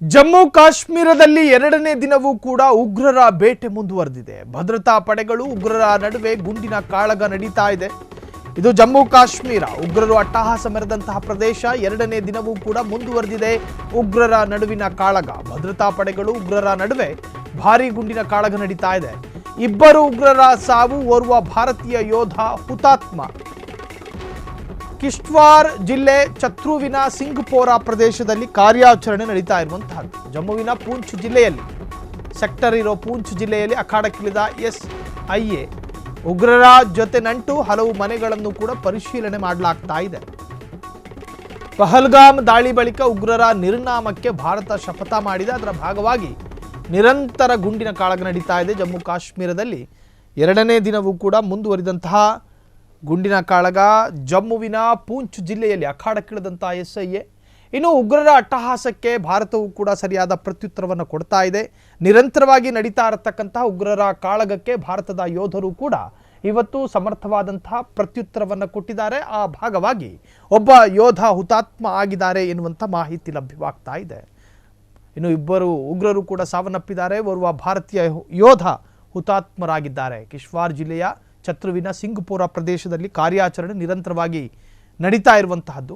ಜಮ್ಮು ಕಾಶ್ಮೀರದಲ್ಲಿ ಎರಡನೇ ದಿನವೂ ಕೂಡ ಉಗ್ರರ ಬೇಟೆ ಮುಂದುವರೆದಿದೆ. ಭದ್ರತಾ ಪಡೆಗಳು ಉಗ್ರರ ನಡುವೆ ಗುಂಡಿನ ಕಾಳಗ ನಡೀತಾ ಇದೆ. ಇದು ಜಮ್ಮು ಕಾಶ್ಮೀರ ಉಗ್ರರು ಅಟ್ಟಹಾಸ ಮೆರೆದಂತಹ ಪ್ರದೇಶ. ಎರಡನೇ ದಿನವೂ ಕೂಡ ಮುಂದುವರೆದಿದೆ ಉಗ್ರರ ನಡುವಿನ ಕಾಳಗ. ಭದ್ರತಾ ಪಡೆಗಳು ಉಗ್ರರ ನಡುವೆ ಭಾರೀ ಗುಂಡಿನ ಕಾಳಗ ನಡೀತಾ ಇದೆ. ಇಬ್ಬರು ಉಗ್ರರ ಸಾವು, ಓರ್ವ ಭಾರತೀಯ ಯೋಧ ಹುತಾತ್ಮ. ಕಿಶ್ತ್ವಾರ್ ಜಿಲ್ಲೆ ಚತ್ರುವಿನ ಸಿಂಗ್ಪೋರಾ ಪ್ರದೇಶದಲ್ಲಿ ಕಾರ್ಯಾಚರಣೆ ನಡೀತಾ ಇರುವಂತಹದ್ದು. ಜಮ್ಮುವಿನ ಪೂಂಚ್ ಜಿಲ್ಲೆಯಲ್ಲಿ ಸೆಕ್ಟರ್ ಇರೋ ಪೂಂಚ್ ಜಿಲ್ಲೆಯಲ್ಲಿ ಅಖಾಡಕ್ಕಿಳಿದ SIA ಉಗ್ರರ ಜೊತೆ ನಂಟು. ಹಲವು ಮನೆಗಳನ್ನು ಕೂಡ ಪರಿಶೀಲನೆ ಮಾಡಲಾಗ್ತಾ ಇದೆ. ಪಹಲ್ಗಾಮ್ ದಾಳಿ ಬಳಿಕ ಉಗ್ರರ ನಿರ್ನಾಮಕ್ಕೆ ಭಾರತ ಶಪಥ ಮಾಡಿದೆ. ಅದರ ಭಾಗವಾಗಿ ನಿರಂತರ ಗುಂಡಿನ ಕಾಳಗ ನಡೀತಾ ಇದೆ. ಜಮ್ಮು ಕಾಶ್ಮೀರದಲ್ಲಿ ಎರಡನೇ ದಿನವೂ ಕೂಡ ಮುಂದುವರಿದಂತಹ ಗುಂಡಿನ ಕಾಳಗ. ಜಮ್ಮುವಿನ ಪೂಂಚ್ ಜಿಲ್ಲೆಯಲ್ಲಿ ಅಖಾಡಕ್ಕಿಳಿದಂತಹ SIA. ಇನ್ನು ಉಗ್ರರ ಅಟ್ಟಹಾಸಕ್ಕೆ ಭಾರತವು ಕೂಡ ಸರಿಯಾದ ಪ್ರತ್ಯುತ್ತರವನ್ನು ಕೊಡ್ತಾ ಇದೆ. ನಿರಂತರವಾಗಿ ನಡೀತಾ ಇರತಕ್ಕಂತಹ ಉಗ್ರರ ಕಾಳಗಕ್ಕೆ ಭಾರತದ ಯೋಧರು ಕೂಡ ಇವತ್ತು ಸಮರ್ಥವಾದಂತಹ ಪ್ರತ್ಯುತ್ತರವನ್ನು ಕೊಟ್ಟಿದ್ದಾರೆ. ಆ ಭಾಗವಾಗಿ ಒಬ್ಬ ಯೋಧ ಹುತಾತ್ಮ ಆಗಿದ್ದಾರೆ ಎನ್ನುವಂಥ ಮಾಹಿತಿ ಲಭ್ಯವಾಗ್ತಾ ಇದೆ. ಇನ್ನು ಇಬ್ಬರು ಉಗ್ರರು ಕೂಡ ಸಾವನ್ನಪ್ಪಿದ್ದಾರೆ. ಓರ್ವ ಭಾರತೀಯ ಯೋಧ ಹುತಾತ್ಮರಾಗಿದ್ದಾರೆ. ಕಿಶ್ತ್ವಾರ್ ಜಿಲ್ಲೆಯ ಚತ್ರುವಿನ ಸಿಂಗ್ಪೋರಾ ಪ್ರದೇಶದಲ್ಲಿ ಕಾರ್ಯಾಚರಣೆ ನಿರಂತರವಾಗಿ ನಡೀತಾ ಇರುವಂತಹದ್ದು.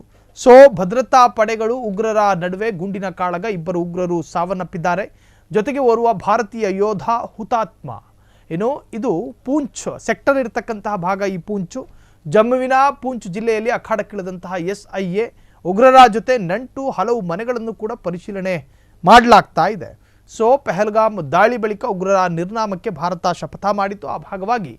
ಭದ್ರತಾ ಪಡೆಗಳು ಉಗ್ರರ ನಡುವೆ ಗುಂಡಿನ ಕಾಳಗ. ಇಬ್ಬರು ಉಗ್ರರು ಸಾವನ್ನಪ್ಪಿದ್ದಾರೆ. ಜೊತೆಗೆ ಓರ್ವ ಭಾರತೀಯ ಯೋಧ ಹುತಾತ್ಮ. ಇದು ಪೂಂಚ್ ಸೆಕ್ಟರ್ ಇರತಕ್ಕಂತಹ ಭಾಗ. ಈ ಪೂಂಚು ಜಮ್ಮುವಿನ ಪೂಂಚ್ ಜಿಲ್ಲೆಯಲ್ಲಿ ಅಖಾಡಕ್ಕಿಳಿದಂತಹ SIA ಉಗ್ರರ ಜೊತೆ ನಂಟು. ಹಲವು ಮನೆಗಳನ್ನು ಕೂಡ ಪರಿಶೀಲನೆ ಮಾಡಲಾಗ್ತಾ ಇದೆ. ಪಹಲ್ಗಾಮ್ ದಾಳಿ ಬಳಿಕ ಉಗ್ರರ ನಿರ್ನಾಮಕ್ಕೆ ಭಾರತ ಶಪಥ ಮಾಡಿತು. ಆ ಭಾಗವಾಗಿ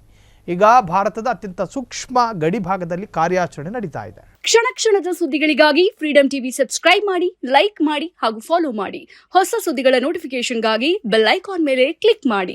ಈಗ ಭಾರತದ ಅತ್ಯಂತ ಸೂಕ್ಷ್ಮ ಗಡಿ ಭಾಗದಲ್ಲಿ ಕಾರ್ಯಾಚರಣೆ ನಡೀತಾ ಇದೆ. ಕ್ಷಣ ಕ್ಷಣದ ಸುದ್ದಿಗಳಿಗಾಗಿ ಫ್ರೀಡಂ ಟಿವಿ ಸಬ್ಸ್ಕ್ರೈಬ್ ಮಾಡಿ, ಲೈಕ್ ಮಾಡಿ ಹಾಗೂ ಫಾಲೋ ಮಾಡಿ. ಹೊಸ ಸುದ್ದಿಗಳ ನೋಟಿಫಿಕೇಶನ್ಗಾಗಿ ಬೆಲ್ ಐಕಾನ್ ಮೇಲೆ ಕ್ಲಿಕ್ ಮಾಡಿ.